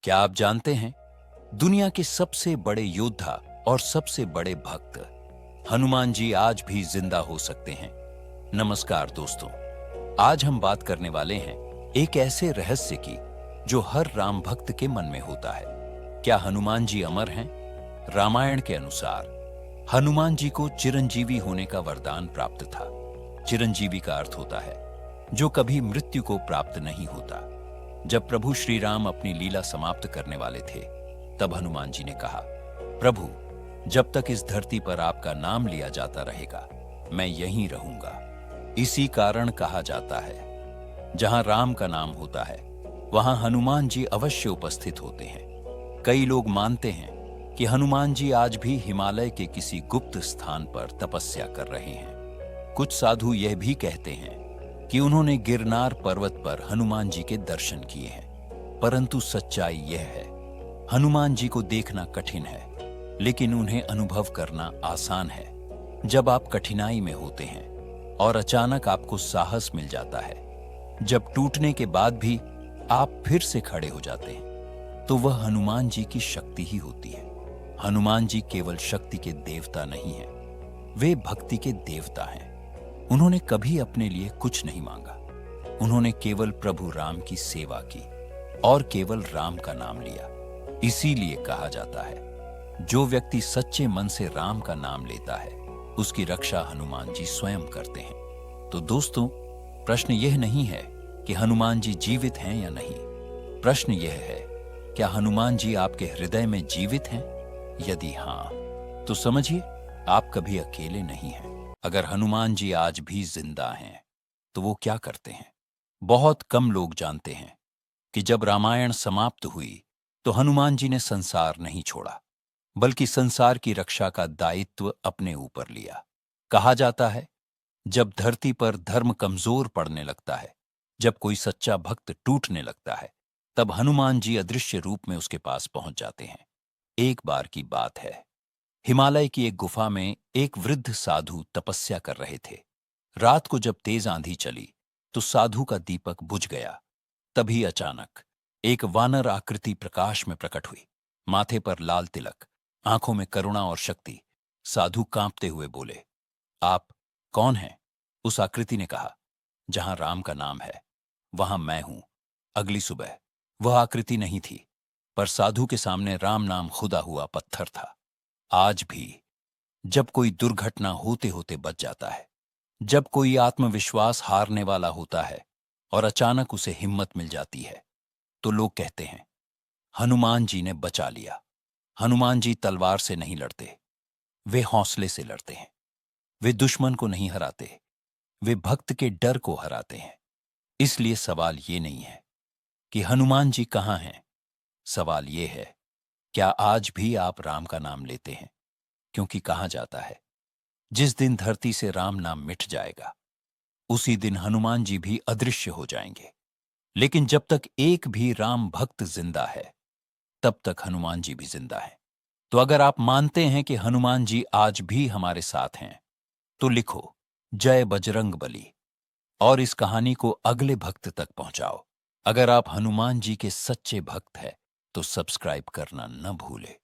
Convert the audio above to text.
क्या आप जानते हैं, दुनिया के सबसे बड़े योद्धा और सबसे बड़े भक्त हनुमान जी आज भी जिंदा हो सकते हैं। नमस्कार दोस्तों, आज हम बात करने वाले हैं एक ऐसे रहस्य की जो हर राम भक्त के मन में होता है। क्या हनुमान जी अमर हैं? रामायण के अनुसार हनुमान जी को चिरंजीवी होने का वरदान प्राप्त था। चिरंजीवी का अर्थ होता है जो कभी मृत्यु को प्राप्त नहीं होता। जब प्रभु श्री राम अपनी लीला समाप्त करने वाले थे, तब हनुमान जी ने कहा, प्रभु, जब तक इस धरती पर आपका नाम लिया जाता रहेगा, मैं यहीं रहूंगा। इसी कारण कहा जाता है, जहां राम का नाम होता है, वहां हनुमान जी अवश्य उपस्थित होते हैं। कई लोग मानते हैं कि हनुमान जी आज भी हिमालय के किसी गुप्त स्थान पर तपस्या कर रहे हैं। कुछ साधु यह भी कहते हैं कि उन्होंने गिरनार पर्वत पर हनुमान जी के दर्शन किए हैं। परंतु सच्चाई यह है, हनुमान जी को देखना कठिन है, लेकिन उन्हें अनुभव करना आसान है। जब आप कठिनाई में होते हैं और अचानक आपको साहस मिल जाता है, जब टूटने के बाद भी आप फिर से खड़े हो जाते हैं, तो वह हनुमान जी की शक्ति ही होती है। हनुमान जी केवल शक्ति के देवता नहीं हैं, वे भक्ति के देवता हैं। उन्होंने कभी अपने लिए कुछ नहीं मांगा। उन्होंने केवल प्रभु राम की सेवा की और केवल राम का नाम लिया। इसीलिए कहा जाता है, जो व्यक्ति सच्चे मन से राम का नाम लेता है, उसकी रक्षा हनुमान जी स्वयं करते हैं। तो दोस्तों, प्रश्न यह नहीं है कि हनुमान जी जीवित हैं या नहीं। प्रश्न यह है, क्या हनुमान जी आपके हृदय में जीवित हैं? यदि हाँ, तो समझिए आप कभी अकेले नहीं हैं। अगर हनुमान जी आज भी जिंदा हैं, तो वो क्या करते हैं? बहुत कम लोग जानते हैं कि जब रामायण समाप्त हुई, तो हनुमान जी ने संसार नहीं छोड़ा, बल्कि संसार की रक्षा का दायित्व अपने ऊपर लिया। कहा जाता है, जब धरती पर धर्म कमजोर पड़ने लगता है, जब कोई सच्चा भक्त टूटने लगता है, तब हनुमान जी अदृश्य रूप में उसके पास पहुंच जाते हैं। एक बार की बात है, हिमालय की एक गुफा में एक वृद्ध साधु तपस्या कर रहे थे। रात को जब तेज आंधी चली, तो साधु का दीपक बुझ गया। तभी अचानक एक वानर आकृति प्रकाश में प्रकट हुई। माथे पर लाल तिलक, आंखों में करुणा और शक्ति। साधु कांपते हुए बोले, आप कौन हैं? उस आकृति ने कहा, जहां राम का नाम है, वहां मैं हूं। अगली सुबह वह आकृति नहीं थी, पर साधु के सामने राम नाम खुदा हुआ पत्थर था। आज भी जब कोई दुर्घटना होते होते बच जाता है, जब कोई आत्मविश्वास हारने वाला होता है और अचानक उसे हिम्मत मिल जाती है, तो लोग कहते हैं, हनुमान जी ने बचा लिया। हनुमान जी तलवार से नहीं लड़ते, वे हौसले से लड़ते हैं। वे दुश्मन को नहीं हराते, वे भक्त के डर को हराते हैं। इसलिए सवाल ये नहीं है कि हनुमान जी कहाँ हैं। सवाल ये है, क्या आज भी आप राम का नाम लेते हैं? क्योंकि कहा जाता है, जिस दिन धरती से राम नाम मिट जाएगा, उसी दिन हनुमान जी भी अदृश्य हो जाएंगे। लेकिन जब तक एक भी राम भक्त जिंदा है, तब तक हनुमान जी भी जिंदा है। तो अगर आप मानते हैं कि हनुमान जी आज भी हमारे साथ हैं, तो लिखो, जय बजरंग बली, और इस कहानी को अगले भक्त तक पहुंचाओ। अगर आप हनुमान जी के सच्चे भक्त हैं, तो सब्सक्राइब करना न भूलें।